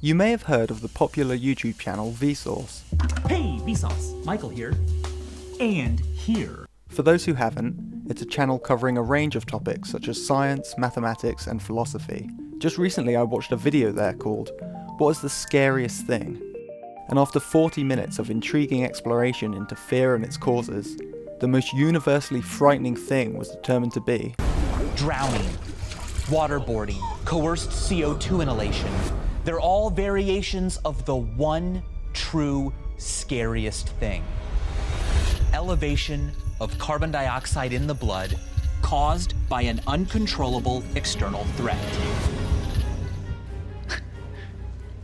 You may have heard of the popular YouTube channel Vsauce. Hey, Vsauce! Michael here. And here. For those who haven't, it's a channel covering a range of topics such as science, mathematics, and philosophy. Just recently I watched a video there called, "What is the scariest thing?" And after 40 minutes of intriguing exploration into fear and its causes, the most universally frightening thing was determined to be drowning, waterboarding, coerced CO2 inhalation. They're all variations of the one true scariest thing. Elevation of carbon dioxide in the blood caused by an uncontrollable external threat.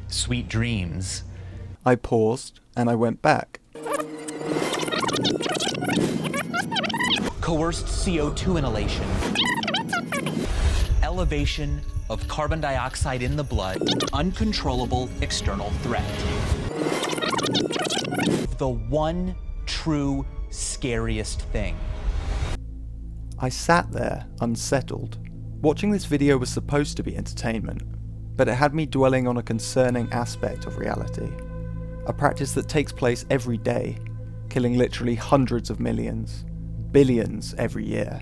Sweet dreams. I paused and I went back. Coerced CO2 inhalation. Elevation of carbon dioxide in the blood, uncontrollable external threat. The one true scariest thing. I sat there, unsettled. Watching this video was supposed to be entertainment, but it had me dwelling on a concerning aspect of reality. A practice that takes place every day, killing literally hundreds of millions, billions every year.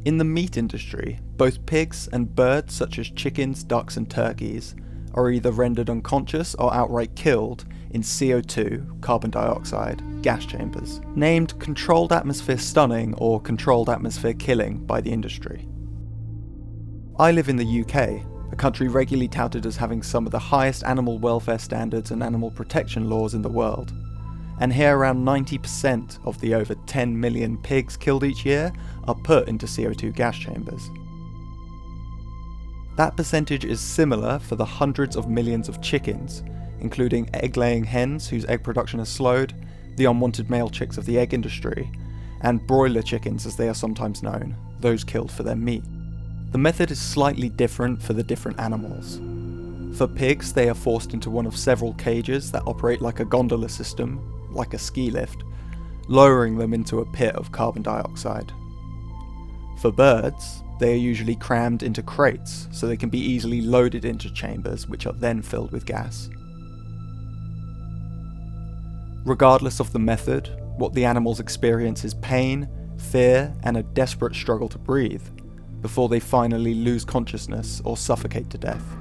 In the meat industry, both pigs and birds such as chickens, ducks and turkeys are either rendered unconscious or outright killed in CO2, carbon dioxide, gas chambers, named controlled atmosphere stunning or controlled atmosphere killing by the industry. I live in the UK, a country regularly touted as having some of the highest animal welfare standards and animal protection laws in the world. And here around 90% of the over 10 million pigs killed each year are put into CO2 gas chambers. That percentage is similar for the hundreds of millions of chickens, including egg-laying hens whose egg production has slowed, the unwanted male chicks of the egg industry, and broiler chickens as they are sometimes known, those killed for their meat. The method is slightly different for the different animals. For pigs, they are forced into one of several cages that operate like a gondola system, like a ski lift, lowering them into a pit of carbon dioxide. For birds, they are usually crammed into crates so they can be easily loaded into chambers which are then filled with gas. Regardless of the method, what the animals experience is pain, fear, and a desperate struggle to breathe before they finally lose consciousness or suffocate to death.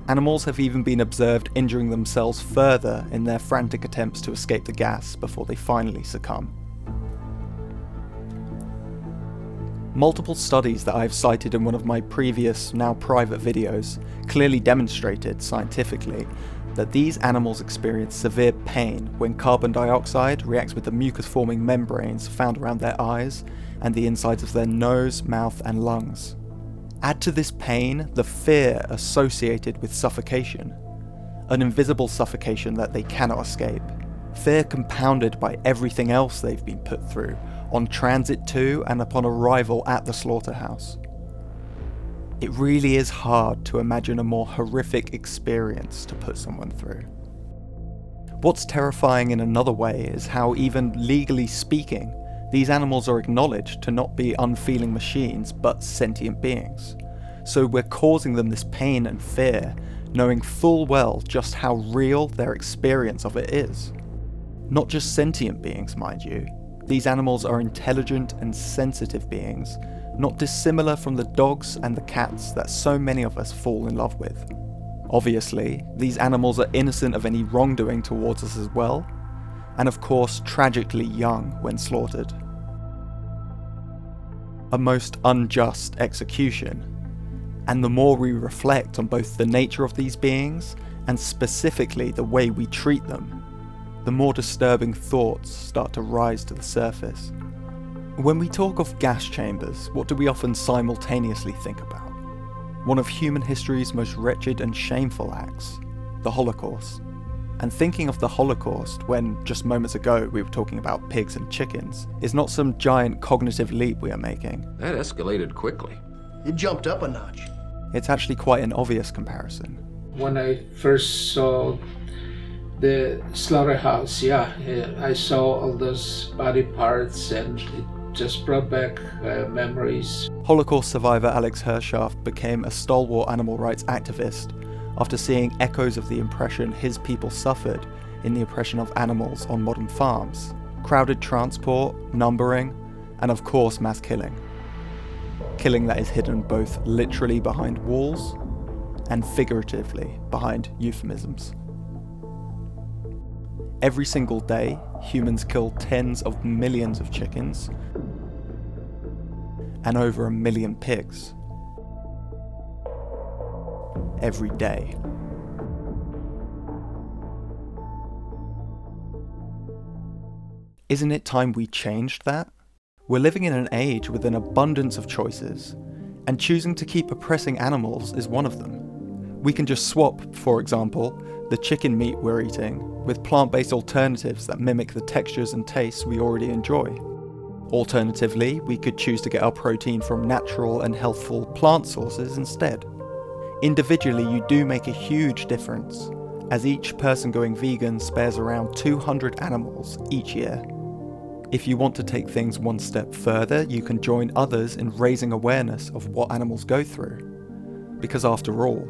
Animals have even been observed injuring themselves further in their frantic attempts to escape the gas before they finally succumb. Multiple studies that I have cited in one of my previous, now private videos clearly demonstrated scientifically that these animals experience severe pain when carbon dioxide reacts with the mucus-forming membranes found around their eyes and the insides of their nose, mouth and lungs. Add to this pain the fear associated with suffocation, an invisible suffocation that they cannot escape. Fear compounded by everything else they've been put through, on transit to and upon arrival at the slaughterhouse. It really is hard to imagine a more horrific experience to put someone through. What's terrifying in another way is how, even legally speaking, these animals are acknowledged to not be unfeeling machines but sentient beings. So we're causing them this pain and fear, knowing full well just how real their experience of it is. Not just sentient beings, mind you. These animals are intelligent and sensitive beings, not dissimilar from the dogs and the cats that so many of us fall in love with. Obviously, these animals are innocent of any wrongdoing towards us as well, and of course tragically young when slaughtered. A most unjust execution, and the more we reflect on both the nature of these beings and specifically the way we treat them, the more disturbing thoughts start to rise to the surface. When we talk of gas chambers, what do we often simultaneously think about? One of human history's most wretched and shameful acts, the Holocaust. And thinking of the Holocaust, when just moments ago we were talking about pigs and chickens, is not some giant cognitive leap we are making. That escalated quickly. It jumped up a notch. It's actually quite an obvious comparison. When I first saw the slaughterhouse, I saw all those body parts and it just brought back memories. Holocaust survivor Alex Hershaft became a stalwart animal rights activist after seeing echoes of the oppression his people suffered in the oppression of animals on modern farms, crowded transport, numbering, and of course mass killing. Killing that is hidden both literally behind walls and figuratively behind euphemisms. Every single day, humans kill tens of millions of chickens and over 1 million pigs. Every day. Isn't it time we changed that? We're living in an age with an abundance of choices, and choosing to keep oppressing animals is one of them. We can just swap, for example, the chicken meat we're eating with plant-based alternatives that mimic the textures and tastes we already enjoy. Alternatively, we could choose to get our protein from natural and healthful plant sources instead. Individually, you do make a huge difference, as each person going vegan spares around 200 animals each year. If you want to take things one step further, you can join others in raising awareness of what animals go through. Because after all,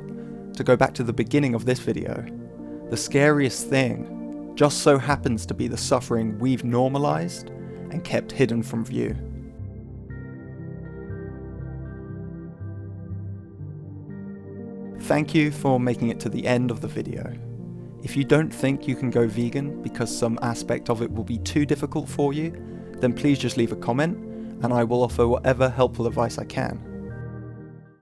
to go back to the beginning of this video, the scariest thing just so happens to be the suffering we've normalized and kept hidden from view. Thank you for making it to the end of the video. If you don't think you can go vegan because some aspect of it will be too difficult for you, then please just leave a comment and I will offer whatever helpful advice I can.